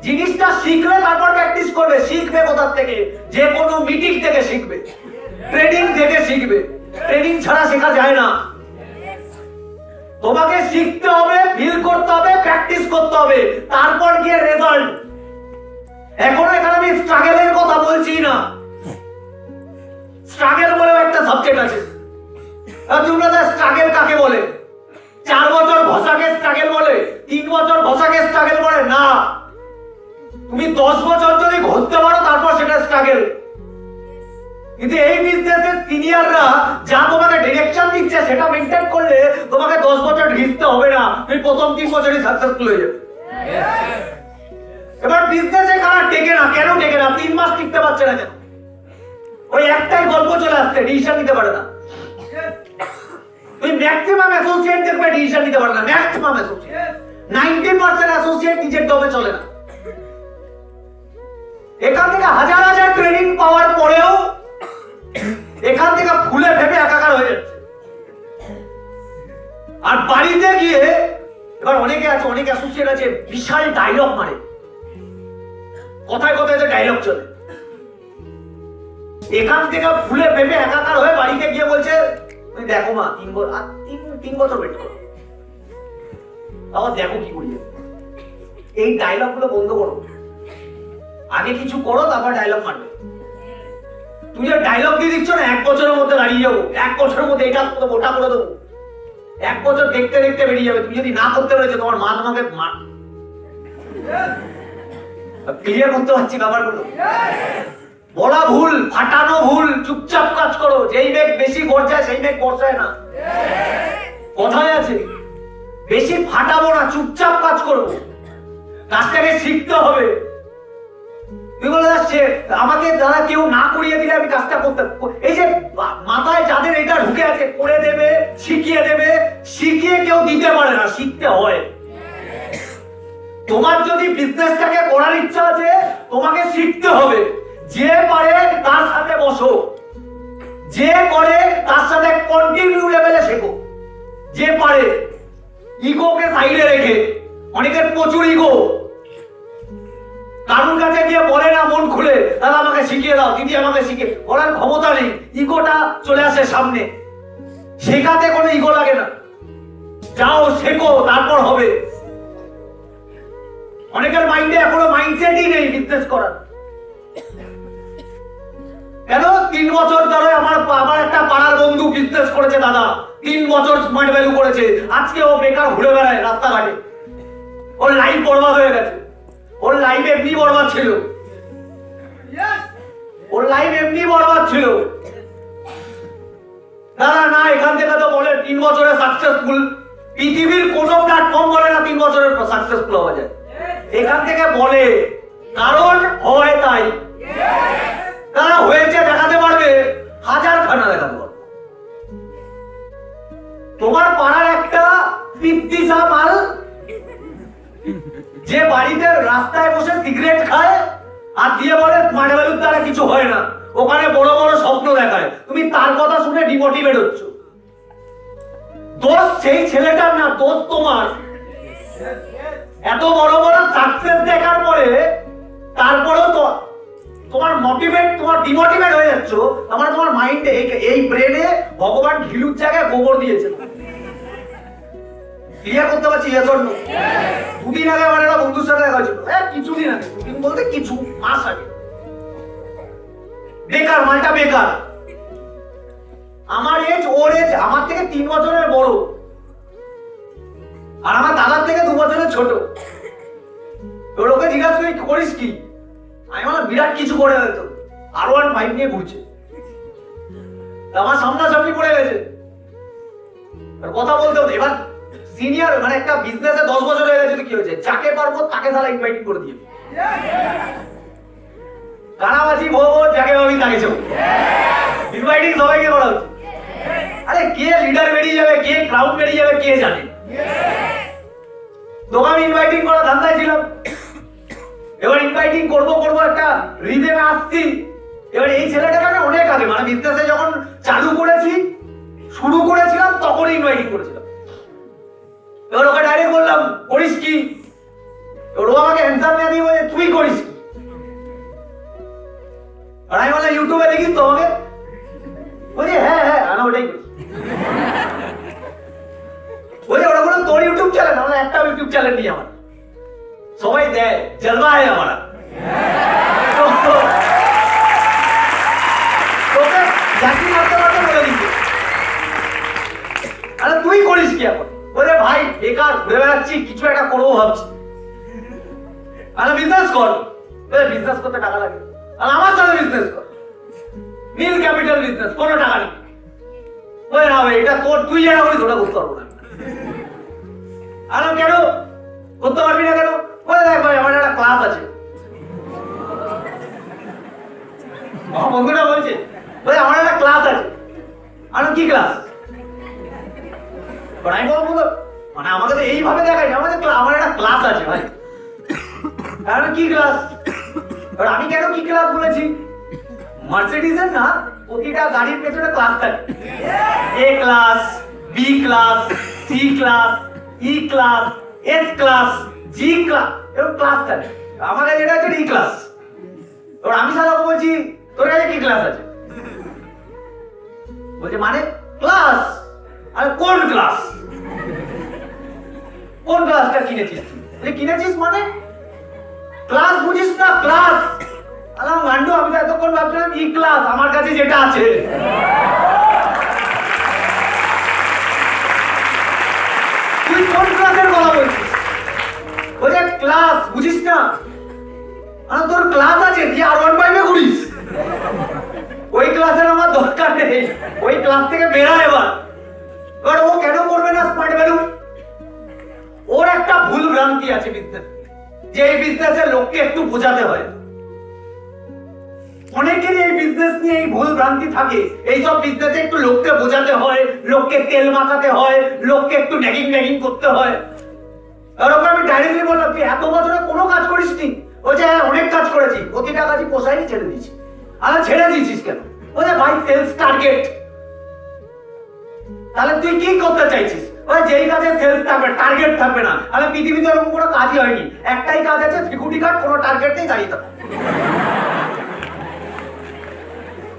জিনিসটা শিখলে তারপর প্র্যাকটিস করবে। শিখবে কোথা থেকে? যে কোনো মিটিং থেকে শিখবে, ট্রেনিং থেকে শিখবে। ট্রেনিং ছাড়া শেখা যায় না। তোমাকে শিখতে হবে, ফিল করতে হবে, প্র্যাকটিস করতে হবে, তারপর গিয়ে রেজাল্ট। এখনো এখানে আমি স্ট্রাগলের কথা বলছি না। স্ট্রাগল বলেও একটা সাবজেক্ট আছে। তোমরা স্ট্রাগল কাকে বলে? 4 বছর ভাষাকে স্ট্রাগল বলে? 3 বছর ভাষাকে স্ট্রাগল বলে না। তুমি 10 বছর যদি ঘুরতে পারো তারপর সেটা স্ট্রাগল। কিন্তু এই বিজনেসের সিনিয়ররা যা তোমাকে ডিরেকশন দিচ্ছে সেটা মেইনটেইন করলে তোমাকে 10 বছর ঘিরতে হবে না, তুমি প্রথম 3 বছরই সাকসেসফুল হয়ে যাবে। এবার বিজনেসে কারা টেকে না? কেন টেকে না? 3 মাস টিকতে পারছে না কেন? ওই একটাই গল্প চলে আসছে, ডিসিশন নিতে পারে না। তুমি ম্যাক্সিমাম অ্যাসোসিয়েট দেখবে ডিসিশন নিতে পারে না। ম্যাক্সিমাম অ্যাসোসিয়েট, 90% অ্যাসোসিয়েট নিজের দমে চলে না। এখান থেকে হাজার হাজার ট্রেনিং পাওয়ার পরেও এখান থেকে ফুলে ফেপে একাকার হয়ে যাচ্ছে। আর বাড়িতে গিয়ে এবার অনেকে আছে, অনেক অ্যাসোসিয়েট আছে, বিশাল ডায়লগ মারে, কথায় কথায় যে ডায়লগ চলে। এখান থেকে ফুলে ফেপে একাকার হয়ে বাড়িতে গিয়ে বলছে, তুমি দেখো মা 3 বছর ওয়েট করো, আবার দেখো কি করি। এই ডায়লগ গুলো বন্ধ করো। আগে কিছু করো, তারপর ডায়লগ মারবে। তুমি যে ডায়লগ দিয়ে দিচ্ছ না, 1 বছরের মধ্যে দাঁড়িয়ে যাবো, 1 বছরের মধ্যে এটা করে দেবো, ওটা করে দেবো, 1 বছর দেখতে দেখতে বেরিয়ে যাবে। তুমি যদি না করতে পেরেছো, তোমার মা তোমাকে ক্লিয়ার করতে পারছি ব্যাপারগুলো। বলা ভুল, ফাটানো ভুল, চুপচাপ কাজ করো। যেই মেঘ বেশি গর্জায় সেই মেঘ গর্জায় না, কথায় আছে। বেশি ফাটাবো না, চুপচাপ কাজ করবো। কাজটাকে শিখতে হবে। আমাকে যারা কেউ না করিয়ে দিলে আমি কাজটা করতে, এই যে মাথায় যাদের এটা ঢুকে আছে, করে দেবে, শিখিয়ে দেবে, শিখিয়ে কেউ দিতে পারে না, শিখতে হয়। তোমার যদি বিজনেসটাকে করার ইচ্ছা আছে, তোমাকে শিখতে হবে। যে পারে তার সাথে বসো, যে করে তার সাথে কন্টিনিউ লেভেলে শেখো। যে পারে ইগোকে সাইডে রেখে, অনেকের প্রচুর ইগো, কারুর কাছে গিয়ে বলে না মন খুলে, দাদা আমাকে শিখিয়ে দাও, দিদি আমাকে শিখিয়ে, বলার ক্ষমতা নেই। ইগোটা চলে আসে সামনে। শেখাতে কোনো ইগো লাগে না, যাও শেখো, তারপর হবে। অনেকের মাইন্ডে এখনো মাইন্ডসেটই নেই বিজনেস করার। কেন? 3 বছর ধরে আমার একটা পাড়ার বন্ধু বিজনেস করেছে দাদা, 3 বছর স্মার্ট ভ্যালু করেছে। আজকে ও বেকার ঘুরে বেড়ায় রাস্তাঘাটে। ওর লাইফ বরবাদ হয়ে গেছে। ওর লাইফ এমনি বরবাদ ছিল, ওর লাইফ এমনি বরবাদ ছিল। দাদা না, এখান থেকে তো বলে 3 বছরে সাকসেসফুল। পৃথিবীর কোন প্ল্যাটফর্ম বলে না 3 বছরের সাকসেসফুল হওয়া যায়। এখান থেকে বলে, কারণ হয় তাই। তারা হয়েছে দেখাতে পারবে, 1000 খানা দেখাতে পারবে। তোমার পাড়ার একটা পিত্তিসা মাল, যে বাড়িতে রাস্তায় বসে সিগারেট খায় আর দিয়ে বলে স্মার্ট ভ্যালুর দ্বারা কিছু হয় না, ওখানে বড় বড় স্বপ্ন দেখায়, তুমি তার কথা শুনে ডিমোটিভেট হচ্ছ। দোষ সেই ছেলেটার না, দোষ তোমার। এত বড় বড় সাকসেস দেখার পরে তারপরেও তো তোমার ডিমোটিভেট হয়ে যাচ্ছ। তোমার মাইন্ডে, এই ব্রেনে ভগবান ঘিলুর জায়গায় গোবর দিয়েছে। ক্লিয়ার করতে পারছি? দুদিন আগে আমার একটা বন্ধুর সাথে দেখা ছিল, কিছুদিন আগে, দুদিন বলতে কিছু মাস আগে। বেকার, মালটা বেকার। আমার এজ, ওর এজ আমার থেকে 3 বছরের বড়, আর আমার দাদার থেকে 2 বছরের ছোট। ওকে জিজ্ঞাসা করিস কি, আমি বললাম বিরাট কিছু করে হয়তো, R15 নিয়ে ঘুরছে। আমার সামনাসামনি পড়ে গেছে, কথা বলতে হতো। এবার সিনিয়র, মানে একটা বিজনেসে 10 বছর হয়ে গেছে, কি হয়েছে? যাকে পারবো তাকে সারা ইনভাইটিং করে দিয়ে কানাবাজি ভোগ, যাকে ভাবি তাকে চোখ ইনভাইটিং সবাইকে করা হচ্ছে। আরে কে লিডার বেরিয়ে যাবে, কে ক্রাউড বেরিয়ে যাবে, কে জানে। তোকে আমি ইনভাইটিং করা ধান্দায় ছিলাম। এবার ইনভাইটিং করবো একটা রিদেমে আসছি। এবার এই ছেলেটাকে আমি অনেক আগে, মানে বিজনেসে যখন চালু করেছি, শুরু করেছিলাম, তখনই ইনভাইটিং করেছিলাম। এবার ওকে ডাইরেক্ট বললাম, করিস কি? ও আমাকে অ্যান্সার না দিয়ে বলে তুই করিস কি? আর আমি বললাম ইউটিউবে দেখিস তো আমাকে, বলছি হ্যাঁ হ্যাঁ আমি ওটাই করি। বলছে ওটা কোনো তোর ইউটিউব চ্যানেল? আমার একটা ইউটিউব চ্যানেল নেই, আমার সবাই দেয়, জলবা হয় আমার। তোকে জাতি মারতে মারতে বলে দিচ্ছে আরে তুই করিস কি এখন? বলে ভাই বেকার ঘুরে বেড়াচ্ছি, কিছু একটা করবো ভাবছি। আরে বিজনেস কর। বিজনেস করতে টাকা লাগে, আর আমার সাথে বিজনেস কর, নীল ক্যাপিটাল বিজনেস, কোনো টাকা নেই। বলে না ভাই এটা তোর, তুই যেটা করিস ওটা করতে পারবো না। আর কেন করতে পারবি না কেন? বলে দেখ ভাই আমার একটা ক্লাস আছে। আমার বন্ধুটা বলছে বলে আমার একটা ক্লাস আছে। আর কি ক্লাস? আমি বলবো মানে আমাকে তো এইভাবে দেখাই, আমাদের আমার একটা ক্লাস আছে ভাই। আর কি ক্লাস? আমি কেন কি ক্লাস বলেছি? মার্সিডিজের না প্রতিটা গাড়ির পেছনে ক্লাস থাকে, A class, B class, C class, E class, S class, G class, এরকম ক্লাস থাকে। আমার কাছে যেটা আছে ই ক্লাস। এবার আমি সারা বলছি তোর কাছে কি ক্লাস আছে? বলছে মানে ক্লাস। আর কোন ক্লাস? কোন ক্লাসটা কিনেছিস? কিনেছিস মানে ক্লাস বুঝিস না? ক্লাস আলাম গান্ডু, আমি তো এতক্ষণ ভাবছিলাম ই ক্লাস, আমার কাছে যেটা আছে। তুই কোন ক্লাসের কথা বলছিস? বলছে ক্লাস বুঝিস না? আর তোর ক্লাস আছে, তুই R15 এ ঘুরিস। ওই ক্লাসের আমার দরকার নেই, ওই ক্লাস থেকে বেরা। এবার ও কেন করবে না স্মার্ট ভ্যালু? ওর একটা ভুল ভ্রান্তি আছে বিজনেস, যে এই বিজনেসের লোককে একটু বোঝাতে হয়। অনেকেরই এই বিজনেস নিয়ে এই ভুল ভ্রান্তি থাকে, এইসব বিজনেসে একটু লোককে বোঝাতে হয়, লোককে তেল মাখাতে হয়, লোককে একটু ন্যাগিং ন্যাগিং করতে হয়। এরকম আমি ডাইরেক্টলি বললাম তুই এত বছরে কোনো কাজ করিসনি? বলছে হ্যাঁ অনেক কাজ করেছি, প্রতিটা কাজই পোষায়নি, ছেড়ে দিয়েছি। আর ছেড়ে দিয়েছিস কেন? বলছে ভাই সেলস টার্গেট। তাহলে তুই কি করতে চাইছিস? ওই যেই কাজে সেলস থাকবে, টার্গেট থাকবে না, তাহলে পৃথিবীতে এরকম কোনো কাজই হয়নি। একটাই কাজ আছে, সিকিউরিটি গার্ড, কোনো টার্গেট নেই, দাঁড়িয়ে থাকো।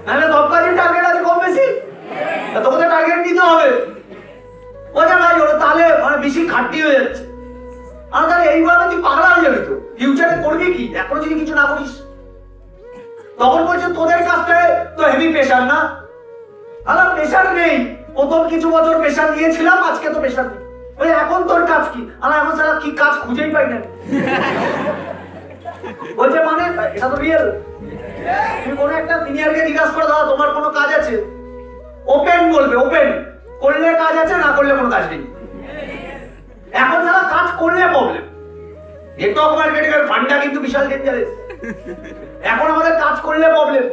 তাহলে সব কাজের টার্গেট আছে কম বেশি, তোকে টার্গেট নিতে হবে। বলছে ভাই ওরা তাহলে মানে বেশি খাটনি হয়ে যাচ্ছে। আর তাহলে এইভাবে তুই পাগলা হয়ে যাবি, তো ফিউচারে করবি কি এখনো যদি কিছু না করিস? তখন বলছে তোদের কাজটায় তো হেভি প্রেশার না? আলাম প্রেশার নেই, প্রথম কিছু বছর প্রেশার নিয়েছিলাম, আজকে তো প্রেশার নেই। বলে এখন তোর কাজ কি? আলা এখন সারা কি কাজ খুঁজেই পাই না। বলছে মানে এটা তো রিয়েল। তুমি কোনো একটা সিনিয়রকে জিজ্ঞাসা করে দাও তোমার কোনো কাজ আছে, ওপেন বলবে, ওপেন করলে কাজ আছে, না করলে কোনো কাজ নেই। এখন সারা কাজ করলে প্রবলেম। নেটওয়ার্ক মার্কেটিং এর ফান্ডা কিন্তু বিশাল ডেঞ্জারাস। এখন আমাদের কাজ করলে প্রবলেম।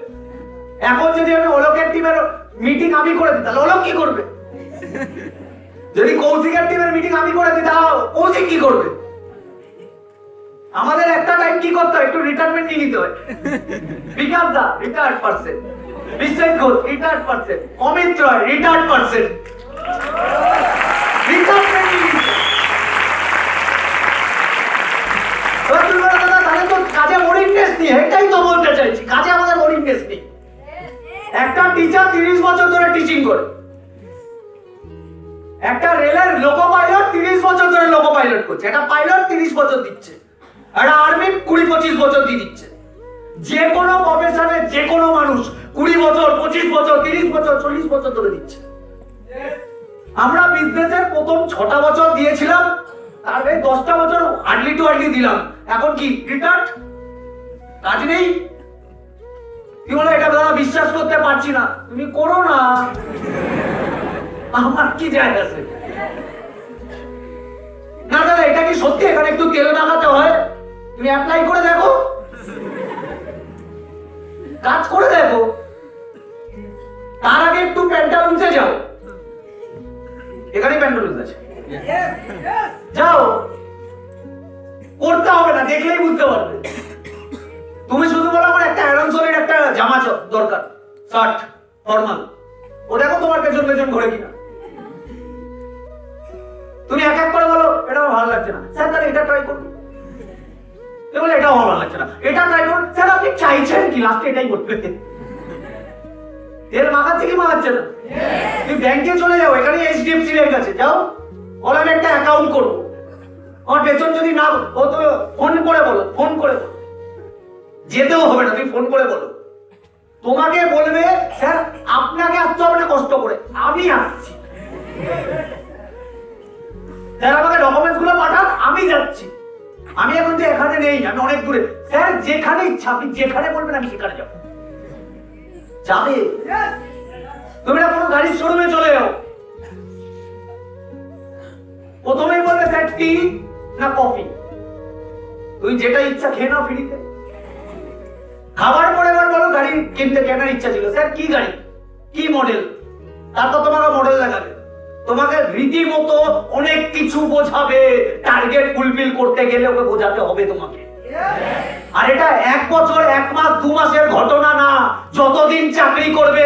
এখন যদি আমি অলোকের টিমের মিটিং আমি করে দিই, তাহলে অলোক কি করবে? যদি কৌশিকের টিমের মিটিং আমি করে দিই, তাহলে কৌশিক কি করবে? আমাদের একটা টাইম কি করতে হয়, একটু রিটায়ারমেন্ট নিয়ে নিতে হয়। বিকাশ দা retired person, Biswajit Ghosh retired person, Amit Roy retired person, retirement নিয়ে নিতে। তাহলে তো কাজে ওর ইন্টারেস্ট নেই, এটাই তো বলতে চাইছি, কাজে আমাদের ওর ইন্টারেস্ট নেই। একটা টিচার 30 বছর ধরে টিচিং করে, একটা রেলের লোকো পাইলট 30 বছর ধরে লোকো পাইলট করছে, একটা পাইলট 30 বছর দিচ্ছে, একটা আর্মি 20-25 বছর দিয়ে দিচ্ছে। যে কোনো প্রফেশনে যে কোনো মানুষ 20 বছর, 25 বছর, 30 বছর, 40 বছর ধরে দিচ্ছে। আমরা বিজনেসের প্রথম 6টা বছর দিয়েছিলাম, তারপরে 10টা বছর হার্ডলি টু হার্ডলি দিলাম। এখন কি রিটার্ড, কাজ নেই। কি বলে এটা দাদা বিশ্বাস করতে পারছি না, তুমি করো না, আমার কি যায় আছে? না দাদা এটা কি সত্যি, এখানে একটু তেল লাগাতে হয়, তুমি অ্যাপ্লাই করে দেখো, কাজ করে দেখো, তার আগে একটু প্যান্টালুন্সে যাও, এখানে প্যান্টালুন্স আছে, যাও, করতে হবে না, দেখলেই বুঝতে পারবে। তুমি শুধু বলো আমার একটা অ্যারনসনের একটা জামা দরকার, শার্ট ফর্মাল, ও দেখো তোমার পেছন পেছন ঘোরে কিনা। তুমি এক এক করে বলো এটা আমার ভালো লাগছে না, স্যার তাহলে এটা ট্রাই করুন, এটাও আমার ভালো লাগছে না, এটা ট্রাই করুন। স্যার আপনি চাইছেন কি লাস্টে এটাই করতে? এর মাখাচ্ছে কি মাখাচ্ছে না? তুমি ব্যাংকে চলে যাও, এখানে এইচডিএফসি ব্যাংক আছে, যাও বলো আমি একটা অ্যাকাউন্ট করবো, আমার বেতন যদি না ও তো ফোন করে বলো, ফোন করে বলো, যেতেও হবে না, তুমি ফোন করে বলো। তোমাকে বলবে স্যার আপনাকে আসতে হবে না কষ্ট করে, আমি আসছি, স্যার আমাকে ডকুমেন্টস গুলো পাঠান, আমি যাচ্ছি, আমি এখন যে এখানে নেই, আমি অনেক দূরে, স্যার যেখানে ইচ্ছা আপনি যেখানে বলবেন আমি সেখানে যাবো। যাবে তুমি না কোনো গাড়ির শোরুমে চলে যাও, প্রথমেই বলবে স্যার টি না কফি, তুই যেটা ইচ্ছা খেয়ে নাও ফ্রিতে। খাবার পরে এবার বলো গাড়ি কিনতে কেনার ইচ্ছা ছিল, স্যার কি গাড়ি কি মডেল, তারপর তোমাকে মডেল দেখাবে, তোমাকে রীতিমতো অনেক কিছু বোঝাবে, টার্গেট ফুলফিল করতে গেলে ওকে বোঝাতে হবে তোমাকে। আর এটা 1 বছর 1 মাস 2 মাসের ঘটনা না, যতদিন চাকরি করবে